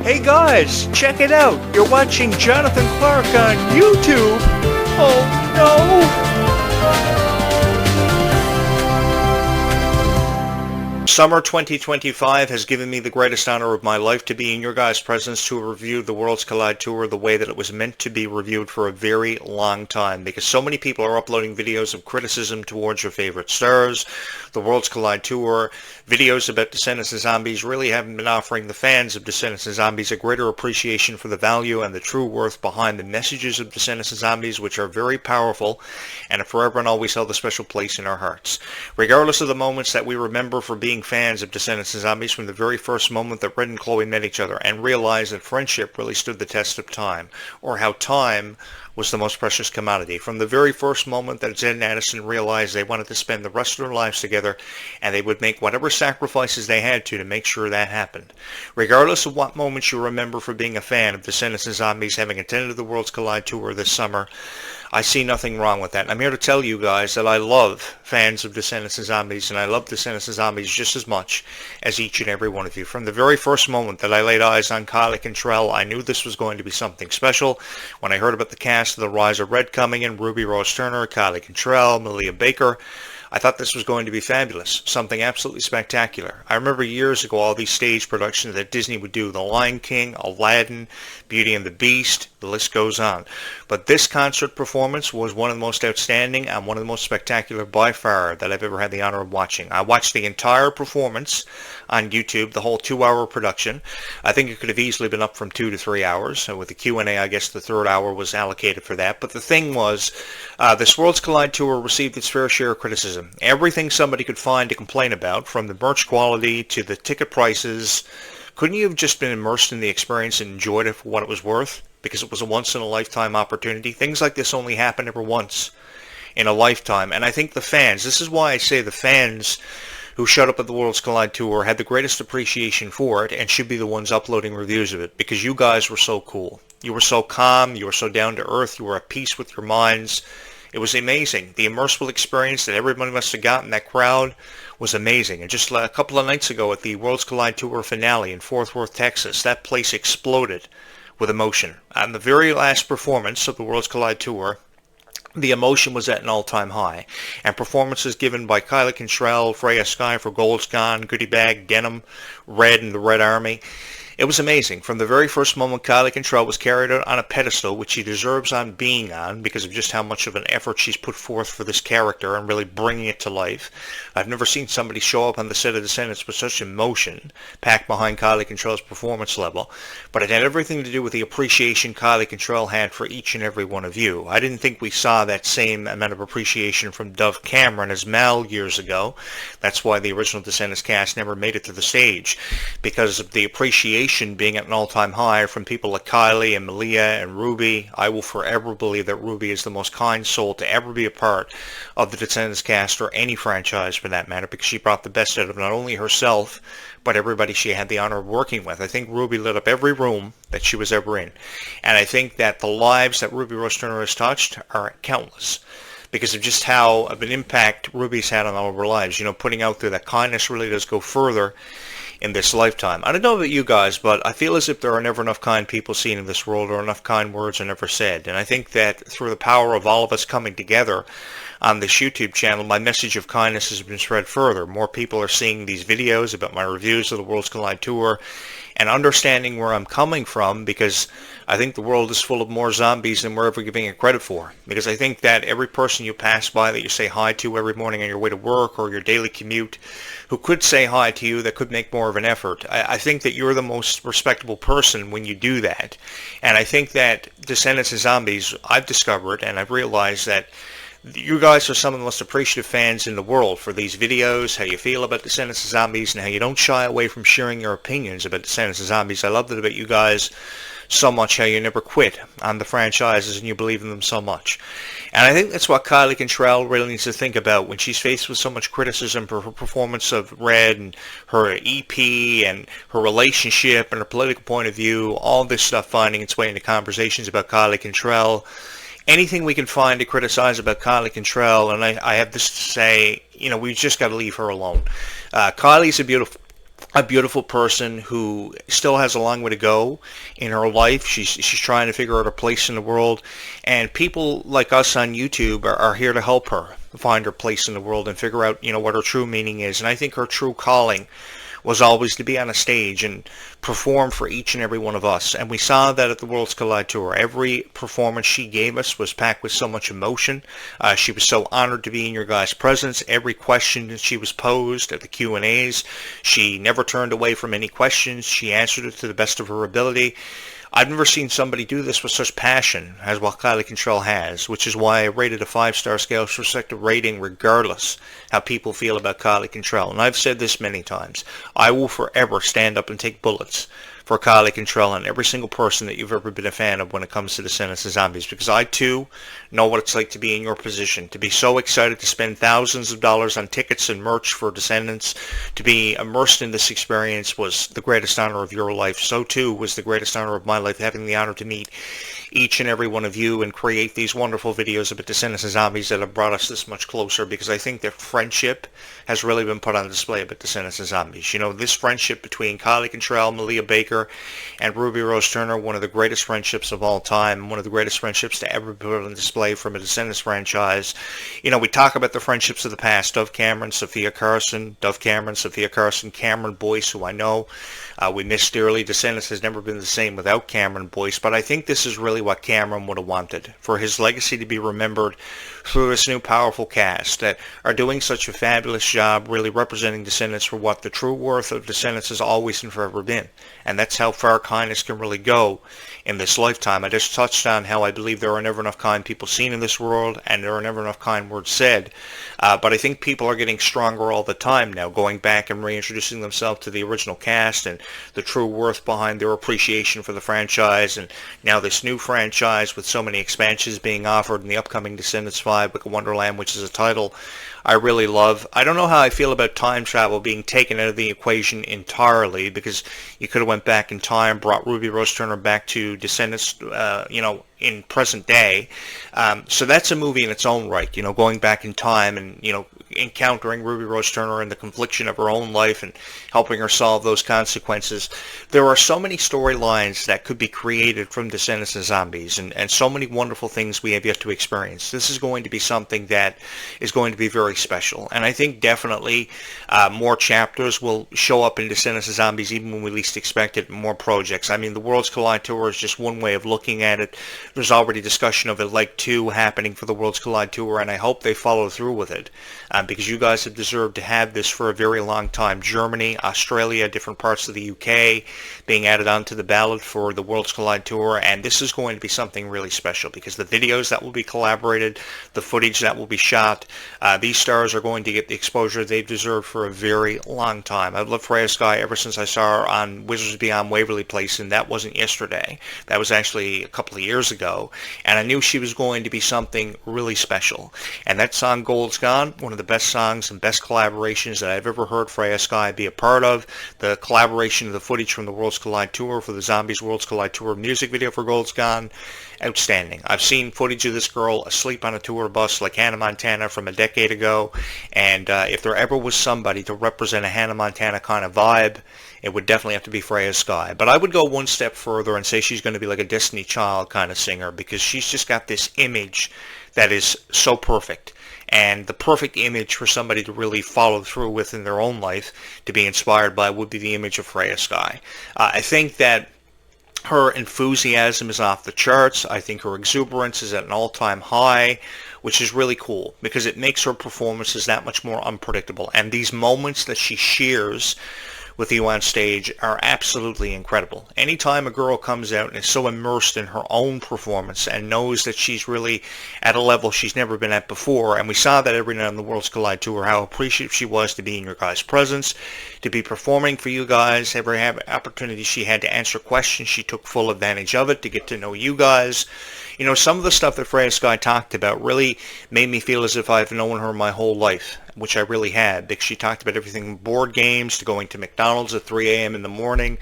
Hey guys, check it out. You're watching Jonathan Clarke on YouTube. Oh no! Summer 2025 has given me the greatest honor of my life to be in your guys' presence to review the Worlds Collide Tour the way that it was meant to be reviewed for a very long time, because so many people are uploading videos of criticism towards your favorite stars. The Worlds Collide Tour, videos about Descendants and Zombies really haven't been offering the fans of Descendants and Zombies a greater appreciation for the value and the true worth behind the messages of Descendants and Zombies, which are very powerful and forever and always held a special place in our hearts. Regardless of the moments that we remember for being fans of Descendants and Zombies from the very first moment that Red and Chloe met each other and realized that friendship really stood the test of time, or how time was the most precious commodity. From the very first moment that Zed and Addison realized they wanted to spend the rest of their lives together, and they would make whatever sacrifices they had to make sure that happened. Regardless of what moments you remember for being a fan of Descendants and Zombies having attended the Worlds Collide Tour this summer, I see nothing wrong with that. And I'm here to tell you guys that I love fans of Descendants and Zombies, and I love Descendants and Zombies just as much as each and every one of you. From the very first moment that I laid eyes on Clarke and Trell, I knew this was going to be something special. When I heard about the cast of The Rise of Red coming in, Ruby Rose Turner, Clarke and Trell, Malia Baker, I thought this was going to be fabulous, something absolutely spectacular. I remember years ago all these stage productions that Disney would do, The Lion King, Aladdin, Beauty and the Beast, the list goes on. But this concert performance was one of the most outstanding and one of the most spectacular by far that I've ever had the honor of watching. I watched the entire performance on YouTube, the whole 2-hour production. I think it could have easily been up from 2 to 3 hours. With the Q&A, I guess the third hour was allocated for that. But the thing was, this Worlds Collide Tour received its fair share of criticism. Everything somebody could find to complain about, from the merch quality to the ticket prices. Couldn't you have just been immersed in the experience and enjoyed it for what it was worth? Because it was a once-in-a-lifetime opportunity. Things like this only happen ever once in a lifetime. And I think the fans, this is why I say the fans who showed up at the Worlds Collide Tour had the greatest appreciation for it and should be the ones uploading reviews of it, because you guys were so cool. You were so calm, you were so down to earth, you were at peace with your minds. It was amazing. The immersive experience that everybody must have gotten, that crowd, was amazing. And just a couple of nights ago at the Worlds Collide Tour finale in Fort Worth, Texas, that place exploded with emotion. On the very last performance of the Worlds Collide Tour, the emotion was at an all-time high. And performances given by Clarke and Trell, Freya Sky for Gold's Gone, Goodie Bag, Denim, Red and the Red Army. It was amazing. From the very first moment, Clarke and Trell was carried out on a pedestal, which she deserves on being on, because of just how much of an effort she's put forth for this character and really bringing it to life. I've never seen somebody show up on the set of Descendants with such emotion packed behind Clarke and Trell's performance level. But it had everything to do with the appreciation Clarke and Trell had for each and every one of you. I didn't think we saw that same amount of appreciation from Dove Cameron as Mal years ago. That's why the original Descendants cast never made it to the stage, because of the appreciation being at an all-time high from people like Kylie and Malia and Ruby. I will forever believe that Ruby is the most kind soul to ever be a part of the Descendants cast, or any franchise for that matter, because she brought the best out of not only herself, but everybody she had the honor of working with. I think Ruby lit up every room that she was ever in. And I think that the lives that Ruby Rose Turner has touched are countless, because of just how of an impact Ruby's had on all of our lives. You know, putting out there that kindness really does go further in this lifetime. I don't know about you guys, but I feel as if there are never enough kind people seen in this world, or enough kind words are never said. And I think that through the power of all of us coming together on this YouTube channel, my message of kindness has been spread further. More people are seeing these videos about my reviews of the Worlds Collide Tour and understanding where I'm coming from, because I think the world is full of more zombies than we're ever giving it credit for. Because I think that every person you pass by that you say hi to every morning on your way to work or your daily commute, who could say hi to you, that could make more of an effort, I think that you're the most respectable person when you do that. And I think that Descendants and Zombies, I've discovered and I've realized that you guys are some of the most appreciative fans in the world for these videos, how you feel about Descendants and Zombies, and how you don't shy away from sharing your opinions about Descendants and Zombies. I love that about you guys so much, how you never quit on the franchises and you believe in them so much. And I think that's what Clarke and Trell really needs to think about when she's faced with so much criticism for her performance of Red and her EP and her relationship and her political point of view, all this stuff finding its way into conversations about Clarke and Trell. Anything we can find to criticize about Clarke and Trell, and I have this to say, you know, we've just got to leave her alone. Kylie's a beautiful a beautiful person who still has a long way to go in her life. She's trying to figure out her place in the world, and people like us on YouTube are here to help her find her place in the world and figure out, what her true meaning is. And I think her true calling was always to be on a stage and perform for each and every one of us. And we saw that at the Worlds Collide Tour. Every performance she gave us was packed with so much emotion. She was so honored to be in your guys' presence. Every question that she was posed at the Q&As, she never turned away from any questions. She answered it to the best of her ability. I've never seen somebody do this with such passion as what Kylie Cantrell has, which is why I rated a 5-star scale respective rating regardless how people feel about Kylie Cantrell. And I've said this many times. I will forever stand up and take bullets for Kylie Cantrell and every single person that you've ever been a fan of when it comes to Descendants of Zombies, because I too know what it's like to be in your position, to be so excited to spend thousands of dollars on tickets and merch for Descendants, to be immersed in this experience was the greatest honor of your life. So too was the greatest honor of my life, having the honor to meet each and every one of you and create these wonderful videos about Descendants of Zombies that have brought us this much closer, because I think that friendship has really been put on display about Descendants of Zombies. This friendship between Kylie Cantrell, Malia Baker, and Ruby Rose Turner, one of the greatest friendships of all time, one of the greatest friendships to ever be put on display from a Descendants franchise. We talk about the friendships of the past, Dove Cameron, Sophia Carson, Cameron Boyce, who I know we miss dearly. Descendants has never been the same without Cameron Boyce, but I think this is really what Cameron would have wanted, for his legacy to be remembered through this new powerful cast that are doing such a fabulous job really representing Descendants for what the true worth of Descendants has always and forever been. And that's how far kindness can really go in this lifetime. I just touched on how I believe there are never enough kind people seen in this world, and there are never enough kind words said. But I think people are getting stronger all the time now, going back and reintroducing themselves to the original cast and the true worth behind their appreciation for the franchise. And now this new franchise with so many expansions being offered in the upcoming Descendants 5, Wicked Wonderland, which is a title I really love. I don't know how I feel about time travel being taken out of the equation entirely, because you could have went back in time, brought Ruby Rose Turner back to Descendants, in present day. So that's a movie in its own right, going back in time and, encountering Ruby Rose Turner and the confliction of her own life and helping her solve those consequences. There are so many storylines that could be created from Descendants of Zombies, and so many wonderful things we have yet to experience. This is going to be something that is going to be very special, and I think definitely more chapters will show up in Descendants of Zombies even when we least expect it, more projects. I mean, the Worlds Collide Tour is just one way of looking at it. There's already discussion of a Leg 2 happening for the Worlds Collide Tour, and I hope they follow through with it, because you guys have deserved to have this for a very long time. Germany, Australia, different parts of the UK being added onto the ballot for the Worlds Collide Tour, and this is going to be something really special, because the videos that will be collaborated, the footage that will be shot, these stars are going to get the exposure they've deserved for a very long time. I've loved Freya Sky ever since I saw her on Wizards Beyond Waverly Place, and that wasn't yesterday. That was actually a couple of years ago, and I knew she was going to be something really special. And that song, Gold's Gone, one of the best songs and best collaborations that I've ever heard Freya Sky be a part of. The collaboration of the footage from the Worlds Collide Tour for the Zombies Worlds Collide Tour music video for Gold's Gone, outstanding. I've seen footage of this girl asleep on a tour bus like Hannah Montana from a decade ago, and if there ever was somebody to represent a Hannah Montana kind of vibe, it would definitely have to be Freya Sky. But I would go one step further and say she's going to be like a Destiny Child kind of singer, because she's just got this image that is so perfect. And the perfect image for somebody to really follow through with in their own life, to be inspired by, would be the image of Freya Sky. I think that her enthusiasm is off the charts. I think her exuberance is at an all-time high, which is really cool, because it makes her performances that much more unpredictable. And these moments that she shares with you on stage are absolutely incredible. Anytime a girl comes out and is so immersed in her own performance and knows that she's really at a level she's never been at before, and we saw that every night on the Worlds Collide Tour, how appreciative she was to be in your guys' presence, to be performing for you guys. Every opportunity she had to answer questions, she took full advantage of it to get to know you guys. Some of the stuff that Freya Sky talked about really made me feel as if I've known her my whole life. which I really had, because she talked about everything from board games to going to McDonald's at 3 a.m. in the morning,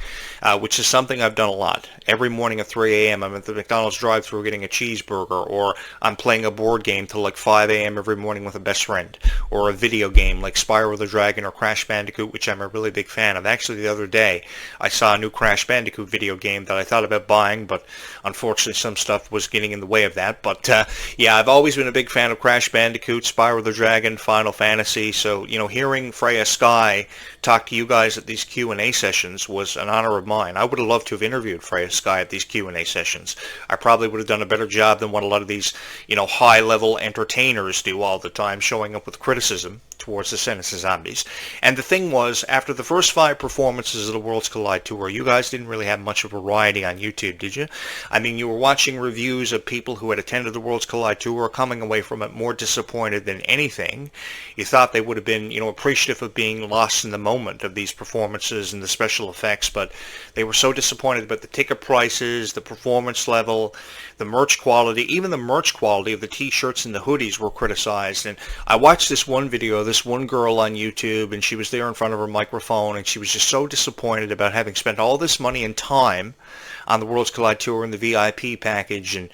which is something I've done a lot. Every morning at 3 a.m. I'm at the McDonald's drive-thru getting a cheeseburger, or I'm playing a board game till like 5 a.m. every morning with a best friend, or a video game like Spyro the Dragon or Crash Bandicoot, which I'm a really big fan of. Actually, the other day, I saw a new Crash Bandicoot video game that I thought about buying, but unfortunately some stuff was getting in the way of that. But yeah, I've always been a big fan of Crash Bandicoot, Spyro the Dragon, Final Fantasy. So, hearing Freya Sky talk to you guys at these Q&A sessions was an honor of mine. I would have loved to have interviewed Freya Sky at these Q&A sessions. I probably would have done a better job than what a lot of these, high-level entertainers do all the time, showing up with criticism towards Descendants of Zombies. And the thing was, after the first 5 performances of the Worlds Collide Tour, you guys didn't really have much of a variety on YouTube, did you? I mean, you were watching reviews of people who had attended the Worlds Collide Tour, coming away from it more disappointed than anything. You thought they would have been, appreciative of being lost in the moment of these performances and the special effects, but they were so disappointed about the ticket prices, the performance level, the merch quality. Even the merch quality of the t-shirts and the hoodies were criticized. And I watched this one video of this one girl on YouTube, and she was there in front of her microphone, and she was just so disappointed about having spent all this money and time on the Worlds Collide Tour and the VIP package. And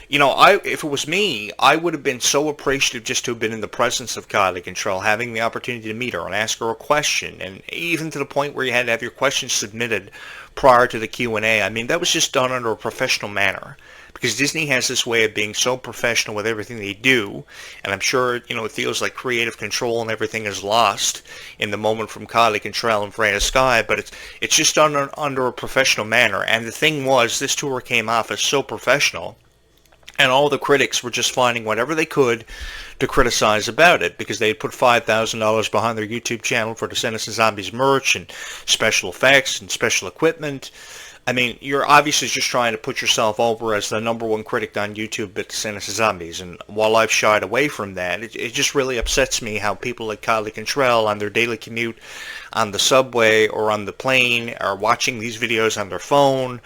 if it was me, I would have been so appreciative just to have been in the presence of Kylie Control, having the opportunity to meet her and ask her a question, and even to the point where you had to have your questions submitted prior to the Q&A. I mean, that was just done under a professional manner, because Disney has this way of being so professional with everything they do, and I'm sure, it feels like creative control and everything is lost in the moment from Kylie Contrell and Freya Sky, but it's just done under a professional manner. And the thing was, this tour came off as so professional, and all the critics were just finding whatever they could to criticize about it, because they had put $5,000 behind their YouTube channel for Descendants of Zombies merch and special effects and special equipment. I mean, you're obviously just trying to put yourself over as the #1 critic on YouTube at Descendants of Zombies. And while I've shied away from that, it just really upsets me how people like Kylie Contrell on their daily commute on the subway or on the plane are watching these videos on their phone.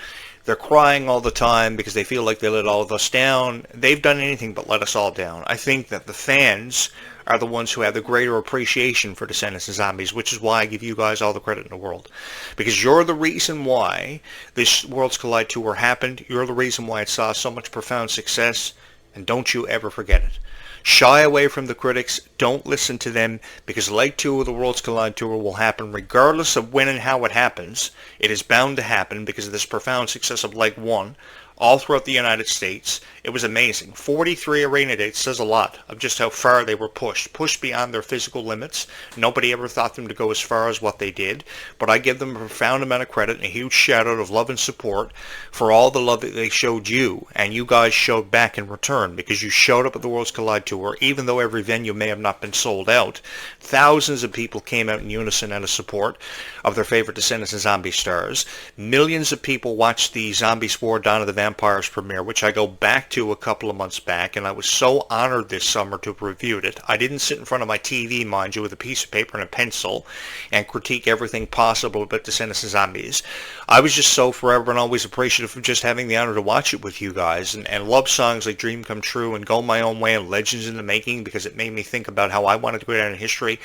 They're crying all the time because they feel like they let all of us down. They've done anything but let us all down. I think that the fans are the ones who have the greater appreciation for Descendants of Zombies, which is why I give you guys all the credit in the world. Because you're the reason why this Worlds Collide Tour happened. You're the reason why it saw so much profound success. And don't you ever forget it. Shy away from the critics. Don't listen to them, because Leg 2 of the Worlds Collide Tour will happen regardless of when and how it happens. It is bound to happen because of this profound success of Leg 1 all throughout the United States. It was amazing. 43 arena dates says a lot of just how far they were pushed beyond their physical limits. Nobody ever thought them to go as far as what they did, but I give them a profound amount of credit and a huge shout out of love and support for all the love that they showed you, and you guys showed back in return, because you showed up at the Worlds Collide Tour, even though every venue may have not been sold out. Thousands of people came out in unison out of support of their favorite Descendants of Zombie stars. Millions of people watched the Zombie Spore Dawn of the Vampires premiere, which I go back to a couple of months back, and I was so honored this summer to have reviewed it. I didn't sit in front of my TV, mind you, with a piece of paper and a pencil and critique everything possible about Descendants of Zombies. I was just so forever and always appreciative of just having the honor to watch it with you guys, and love songs like Dream Come True and Go My Own Way and Legends in the Making, because it made me think about how I wanted to go down in history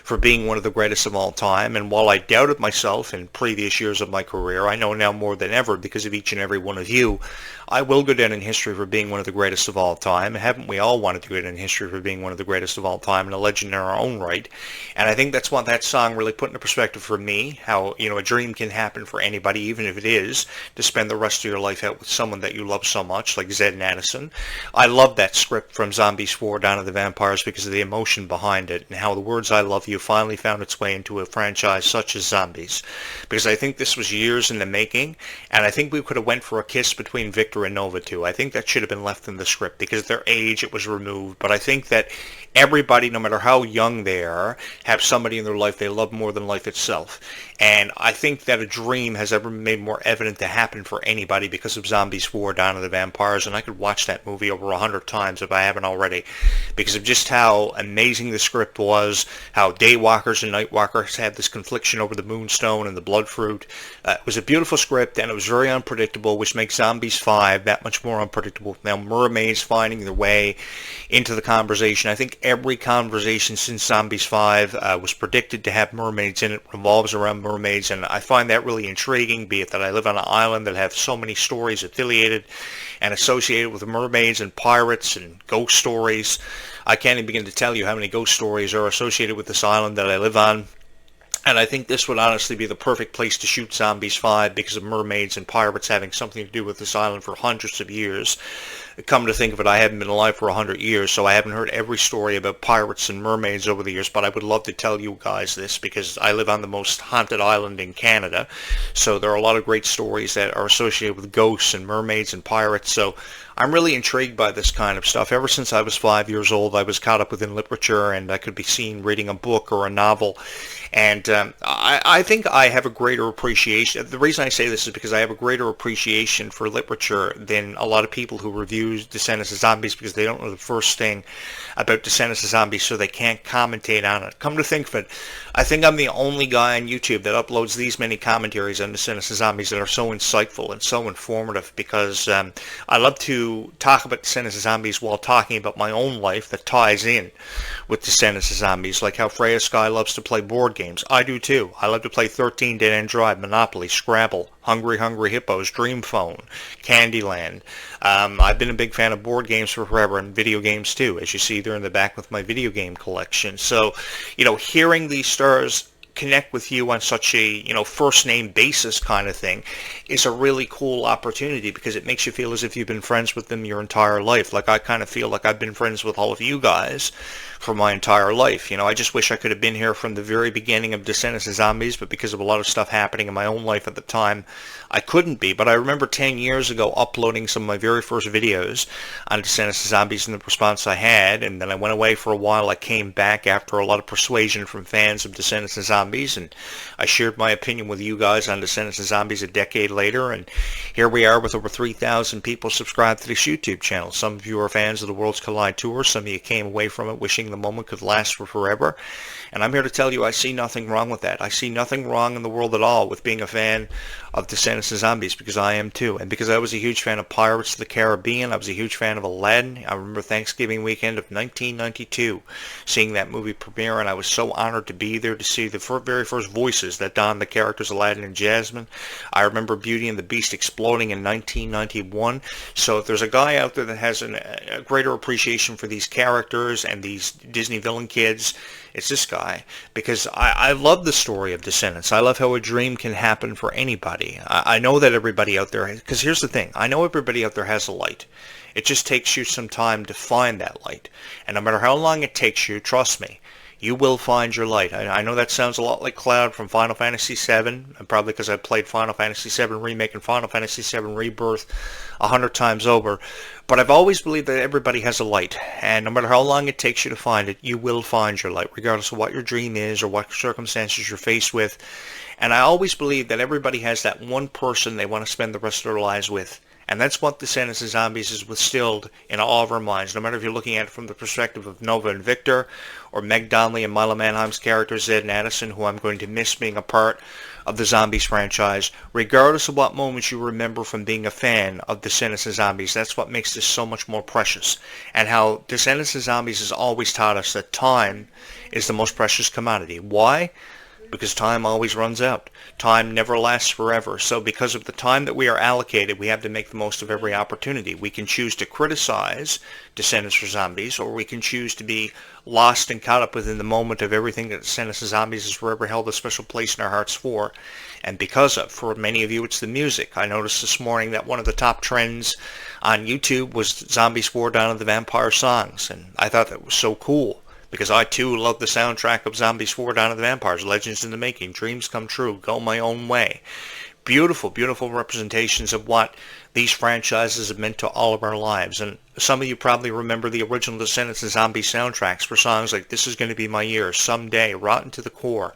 for being one of the greatest of all time. And while I doubted myself in previous years of my career, I know now more than ever, because of each and every one of you, I will go down in history for being one of the greatest of all time. And haven't we all wanted to go down in history for being one of the greatest of all time and a legend in our own right? And I think that's what that song really put into perspective for me, how, a dream can happen for anybody, even if it is to spend the rest of your life out with someone that you love so much, like Zed and Addison. I love that script from Zombie Spore Dawn of the Vampires because of the emotion behind it, and how the words "I love you" finally found its way into a franchise such as Zombies. Because I think this was years in the making, and I think we could have went for a kiss between Victor and Nova too. I think that should have been left in the script, because of their age it was removed. But I think that everybody, no matter how young they are, have somebody in their life they love more than life itself. And I think that a dream has ever been made more evident to happen for anybody because of Zombie Spore Dawn of the Vampires, and I could watch that movie over 100 times if I haven't already, because of just how amazing the script was, how Daywalkers and Nightwalkers had this confliction over the Moonstone and the Bloodfruit. It was a beautiful script, and it was very unpredictable, which makes Zombies 5 that much more unpredictable. Now, mermaids finding their way into the conversation. I think every conversation since Zombies 5 was predicted to have mermaids in it, revolves around mermaids, and I find that really intriguing, be it that I live on an island that have so many stories affiliated and associated with mermaids and pirates and ghost stories. I can't even begin to tell you how many ghost stories are associated with this island that I live on. And I think this would honestly be the perfect place to shoot Zombies 5 because of mermaids and pirates having something to do with this island for hundreds of years. Come to think of it, I haven't been alive for 100 years, so I haven't heard every story about pirates and mermaids over the years, but I would love to tell you guys this because I live on the most haunted island in Canada. So there are a lot of great stories that are associated with ghosts and mermaids and pirates. So I'm really intrigued by this kind of stuff. Ever since I was 5 years old, I was caught up within literature, and I could be seen reading a book or a novel. And I think I have a greater appreciation. The reason I say this is because I have a greater appreciation for literature than a lot of people who review Descendants of Zombies because they don't know the first thing about Descendants of Zombies, so they can't commentate on it. Come to think of it, I think I'm the only guy on YouTube that uploads these many commentaries on Descendants of Zombies that are so insightful and so informative because I love to talk about Descendants of Zombies while talking about my own life that ties in with Descendants of Zombies, like how Freya Sky loves to play board games. I do too. I love to play 13 Dead End Drive, Monopoly, Scrabble, Hungry Hungry Hippos, Dream Phone, Candyland. I've been a big fan of board games for forever and video games too, as you see there in the back with my video game collection. So, hearing these stars connect with you on such a first name basis kind of thing is a really cool opportunity because it makes you feel as if you've been friends with them your entire life. Like I kind of feel like I've been friends with all of you guys for my entire life. I just wish I could have been here from the very beginning of Descendants of Zombies, but because of a lot of stuff happening in my own life at the time, I couldn't be. But I remember 10 years ago uploading some of my very first videos on Descendants of Zombies and the response I had, and then I went away for a while. I came back after a lot of persuasion from fans of Descendants of Zombies, and I shared my opinion with you guys on Descendants of Zombies a decade later, and here we are with over 3,000 people subscribed to this YouTube channel. Some of you are fans of the Worlds Collide Tour. Some of you came away from it wishing the moment could last for forever. And I'm here to tell you I see nothing wrong with that. I see nothing wrong in the world at all with being a fan of Descendants of Zombies because I am too. And because I was a huge fan of Pirates of the Caribbean, I was a huge fan of Aladdin. I remember Thanksgiving weekend of 1992 seeing that movie premiere, and I was so honored to be there to see the very first voices that donned the characters Aladdin and Jasmine. I remember Beauty and the Beast exploding in 1991. So if there's a guy out there that has a greater appreciation for these characters and these Disney villain kids, it's this guy, because I love the story of Descendants. I love how a dream can happen for anybody. I know that everybody out there, because here's the thing, I know everybody out there has a light. It just takes you some time to find that light. And no matter how long it takes you, trust me, you will find your light. I know that sounds a lot like Cloud from Final Fantasy VII, probably because I played Final Fantasy VII Remake and Final Fantasy VII Rebirth 100 times over. But I've always believed that everybody has a light, and no matter how long it takes you to find it, you will find your light, regardless of what your dream is or what circumstances you're faced with. And I always believe that everybody has that one person they want to spend the rest of their lives with. And that's what Descendants of Zombies has instilled in all of our minds, no matter if you're looking at it from the perspective of Nova and Victor, or Meg Donnelly and Milo Manheim's character Zed and Addison, who I'm going to miss being a part of the Zombies franchise. Regardless of what moments you remember from being a fan of Descendants of Zombies, that's what makes this so much more precious. And how Descendants of Zombies has always taught us that time is the most precious commodity. Why? Because time always runs out. Time never lasts forever. So because of the time that we are allocated, we have to make the most of every opportunity. We can choose to criticize Descendants of Zombies, or we can choose to be lost and caught up within the moment of everything that Descendants of Zombies has forever held a special place in our hearts for. And because of, for many of you, it's the music. I noticed this morning that one of the top trends on YouTube was Zombie Swore Down of the Vampire songs, and I thought that was so cool. Because I, too, love the soundtrack of Zombie Swore Down of the Vampires, Legends in the Making, Dreams Come True, Go My Own Way. Beautiful, beautiful representations of what these franchises have meant to all of our lives. And some of you probably remember the original Descendants of Zombie soundtracks for songs like This Is Going to Be My Year, Someday, Rotten to the Core.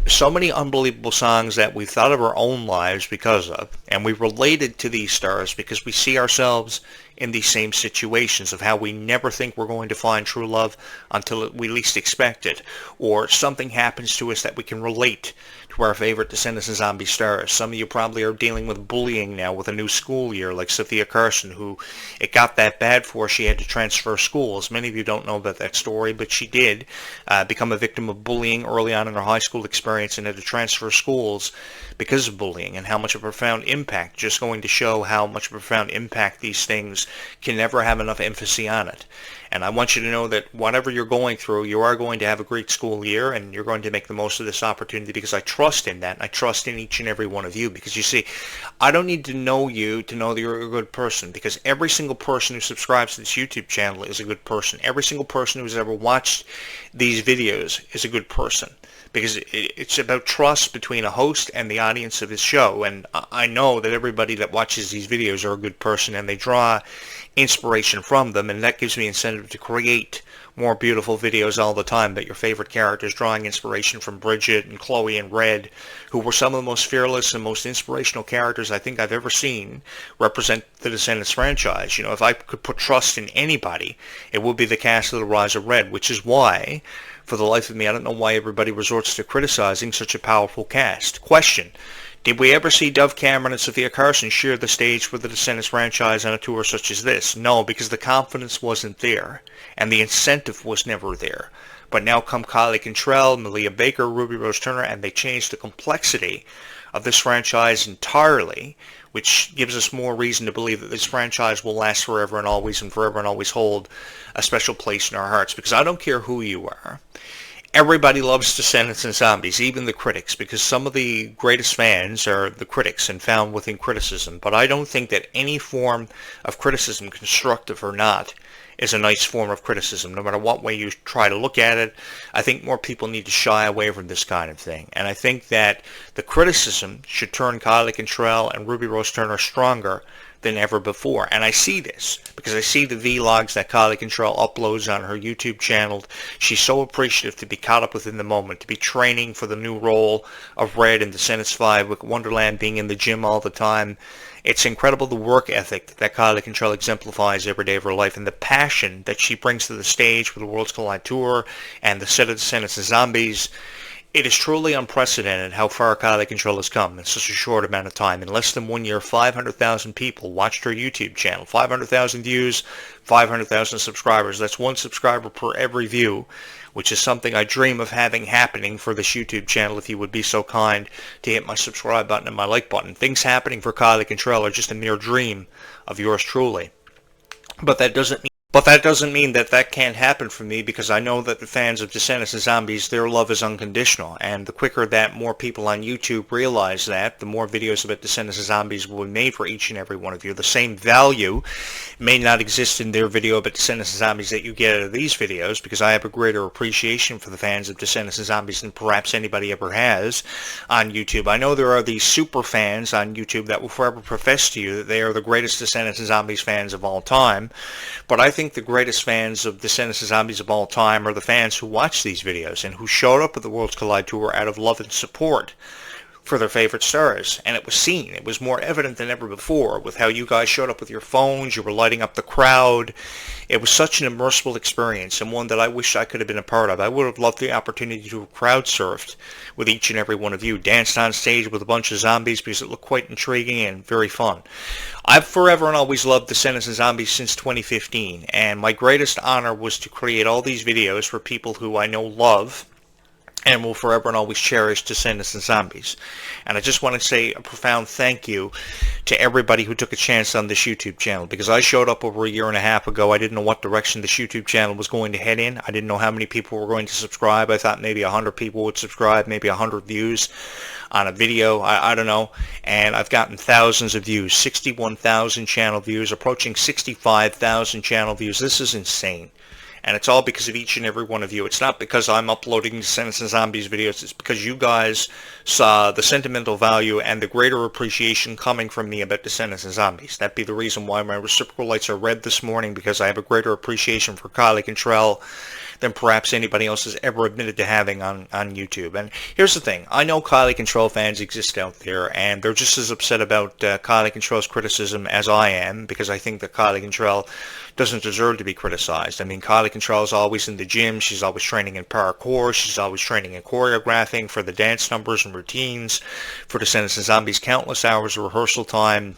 So many unbelievable songs that we've thought of our own lives because of, and we related to these stars because we see ourselves in these same situations of how we never think we're going to find true love until we least expect it, or something happens to us that we can relate to our favorite Descendants and Zombie stars. Some of you probably are dealing with bullying now with a new school year, like Sophia Carson, who it got that bad for she had to transfer schools. Many of you don't know about that story, but she did become a victim of bullying early on in her high school experience and had to transfer schools because of bullying, and how much of a profound impact, just going to show how much of a profound impact these things can never have enough emphasis on it. And I want you to know that whatever you're going through, you are going to have a great school year, and you're going to make the most of this opportunity, because I trust in that, and I trust in each and every one of you. Because you see, I don't need to know you to know that you're a good person, because every single person who subscribes to this YouTube channel is a good person. Every single person who's ever watched these videos is a good person, because it's about trust between a host and the audience of his show. And I know that everybody that watches these videos are a good person, and they draw inspiration from them, and that gives me incentive to create more beautiful videos all the time about your favorite characters, drawing inspiration from Bridget and Chloe and Red, who were some of the most fearless and most inspirational characters I think I've ever seen represent the Descendants franchise. You know, if I could put trust in anybody, it would be the cast of The Rise of Red, which is why, for the life of me, I don't know why everybody resorts to criticizing such a powerful cast. Question: did we ever see Dove Cameron and Sophia Carson share the stage for the Descendants franchise on a tour such as this? No, because the confidence wasn't there, and the incentive was never there. But now come Kylie Cantrell, Malia Baker, Ruby Rose Turner, and they changed the complexity of this franchise entirely, which gives us more reason to believe that this franchise will last forever and always hold a special place in our hearts. Because I don't care who you are. Everybody loves Descendants and Zombies, even the critics, because some of the greatest fans are the critics and found within criticism. But I don't think that any form of criticism, constructive or not, is a nice form of criticism. No matter what way you try to look at it, I think more people need to shy away from this kind of thing. And I think that the criticism should turn Kylie Cantrell and Ruby Rose Turner stronger than ever before. And I see this because I see the vlogs that Kylie Cantrell uploads on her YouTube channel. She's so appreciative to be caught up within the moment, to be training for the new role of Red in Descendants 5, with Wonderland, being in the gym all the time. It's incredible the work ethic that Kylie Cantrell exemplifies every day of her life, and the passion that she brings to the stage for the Worlds Collide Tour and the set of Descendants and Zombies. It is truly unprecedented how far Kylie Cantrell has come in such a short amount of time. In less than 1 year, 500,000 people watched her YouTube channel. 500,000 views, 500,000 subscribers. That's one subscriber per every view, which is something I dream of having happening for this YouTube channel if you would be so kind to hit my subscribe button and my like button. Things happening for Kylie Cantrell are just a mere dream of yours truly. But that doesn't mean that that can't happen for me, because I know that the fans of Descendants and Zombies, their love is unconditional. And the quicker that more people on YouTube realize that, the more videos about Descendants and Zombies will be made for each and every one of you. The same value may not exist in their video about Descendants and Zombies that you get out of these videos, because I have a greater appreciation for the fans of Descendants and Zombies than perhaps anybody ever has on YouTube. I know there are these super fans on YouTube that will forever profess to you that they are the greatest Descendants and Zombies fans of all time, but I think the greatest fans of Descendants and Zombies of all time are the fans who watch these videos and who showed up at the Worlds Collide Tour out of love and support for their favorite stars. And it was seen. It was more evident than ever before with how you guys showed up with your phones. You were lighting up the crowd. It was such an immersive experience, and one that I wish I could have been a part of. I would have loved the opportunity to have crowd surfed with each and every one of you, danced on stage with a bunch of zombies, because it looked quite intriguing and very fun. I've forever and always loved Descendants and Zombies since 2015, and my greatest honor was to create all these videos for people who I know love and will forever and always cherish Descendants and Zombies. And I just want to say a profound thank you to everybody who took a chance on this YouTube channel, because I showed up over a year and a half ago. I didn't know what direction this YouTube channel was going to head in. I didn't know how many people were going to subscribe. I thought maybe 100 people would subscribe, maybe 100 views on a video. I don't know. And I've gotten thousands of views, 61,000 channel views, approaching 65,000 channel views. This is insane. And it's all because of each and every one of you. It's not because I'm uploading Descendants and Zombies videos. It's because you guys saw the sentimental value and the greater appreciation coming from me about Descendants and Zombies. That'd be the reason why my reciprocal lights are red this morning, because I have a greater appreciation for Kylie Cantrell than perhaps anybody else has ever admitted to having on YouTube. And here's the thing. I know Kylie Control fans exist out there, and they're just as upset about Kylie Control's criticism as I am, because I think that Kylie Control doesn't deserve to be criticized. I mean, Kylie Control is always in the gym. She's always training in parkour. She's always training in choreographing for the dance numbers and routines, for Descendants and Zombies, countless hours of rehearsal time.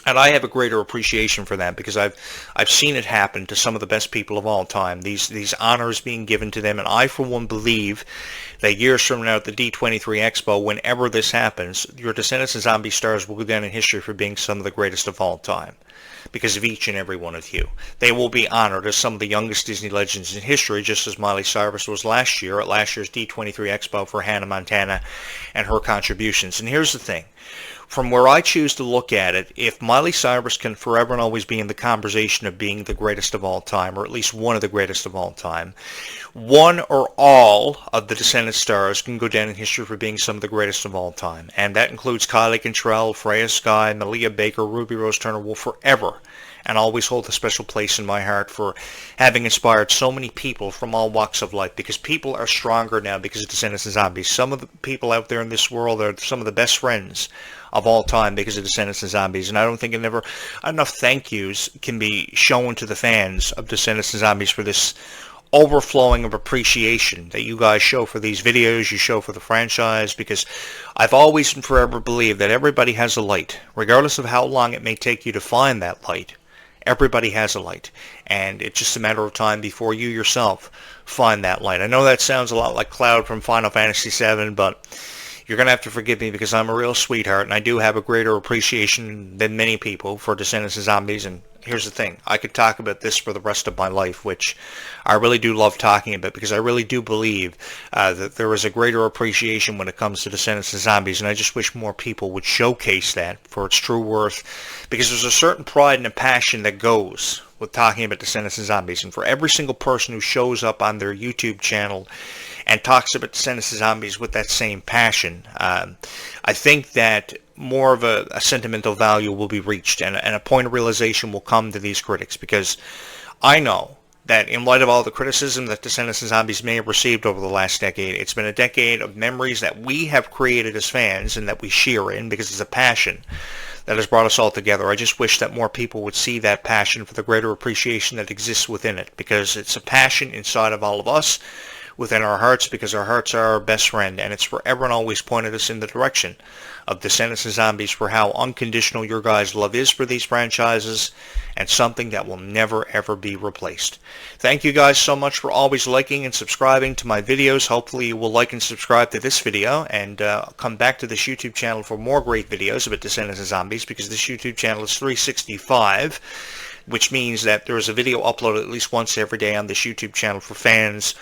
And I have a greater appreciation for that because I've seen it happen to some of the best people of all time. These honors being given to them, and I for one believe that years from now at the D23 Expo, whenever this happens, your Descendants and Zombie stars will go down in history for being some of the greatest of all time, because of each and every one of you. They will be honored as some of the youngest Disney legends in history, just as Miley Cyrus was last year at last year's D23 Expo for Hannah Montana and her contributions. And here's the thing. From where I choose to look at it, if Miley Cyrus can forever and always be in the conversation of being the greatest of all time, or at least one of the greatest of all time, one or all of the Descendants stars can go down in history for being some of the greatest of all time. And that includes Kylie Control, Freya Sky, Malia Baker, Ruby Rose Turner will forever and always hold a special place in my heart for having inspired so many people from all walks of life, because people are stronger now because of Descendants and Zombies. Some of the people out there in this world are some of the best friends of all time because of Descendants and Zombies, and I don't think enough thank yous can be shown to the fans of Descendants and Zombies for this overflowing of appreciation that you guys show for these videos, you show for the franchise, because I've always and forever believed that everybody has a light, regardless of how long it may take you to find that light. Everybody has a light, and it's just a matter of time before you yourself find that light. I know that sounds a lot like Cloud from Final Fantasy VII, but you're going to have to forgive me because I'm a real sweetheart, and I do have a greater appreciation than many people for Descendants and Zombies. And here's the thing. I could talk about this for the rest of my life, which I really do love talking about, because I really do believe that there is a greater appreciation when it comes to Descendants and Zombies, and I just wish more people would showcase that for its true worth, because there's a certain pride and a passion that goes with talking about Descendants and Zombies. And for every single person who shows up on their YouTube channel and talks about Descendants and Zombies with that same passion, I think that more of a sentimental value will be reached, and a point of realization will come to these critics, because I know that in light of all the criticism that Descendants and Zombies may have received over the last decade, it's been a decade of memories that we have created as fans and that we share in, because it's a passion that has brought us all together. I just wish that more people would see that passion for the greater appreciation that exists within it, because it's a passion inside of all of us, within our hearts, because our hearts are our best friend, and it's forever and always pointed us in the direction of Descendants and Zombies for how unconditional your guys' love is for these franchises, and something that will never ever be replaced. Thank you guys so much for always liking and subscribing to my videos. Hopefully you will like and subscribe to this video, and come back to this YouTube channel for more great videos about Descendants and Zombies, because this YouTube channel is 365, which means that there is a video uploaded at least once every day on this YouTube channel for fans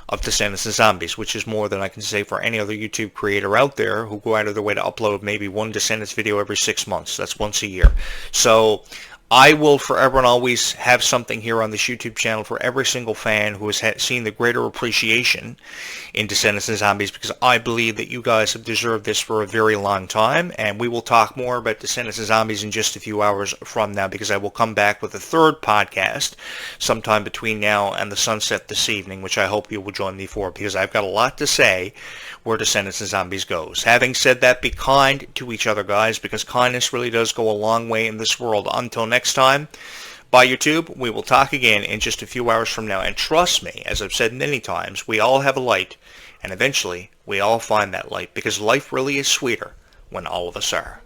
of Descendants and Zombies, which is more than I can say for any other YouTube creator out there who go out of their way to upload maybe one Descendants video every 6 months. That's once a year. So I will forever and always have something here on this YouTube channel for every single fan who has seen the greater appreciation in Descendants and Zombies, because I believe that you guys have deserved this for a very long time. And we will talk more about Descendants and Zombies in just a few hours from now, because I will come back with a third podcast sometime between now and the sunset this evening, which I hope you will join me for, because I've got a lot to say where Descendants and Zombies goes. Having said that, be kind to each other, guys, because kindness really does go a long way in this world. Until next time, bye YouTube. We will talk again in just a few hours from now. And trust me, as I've said many times, we all have a light, and eventually we all find that light, because life really is sweeter when all of us are.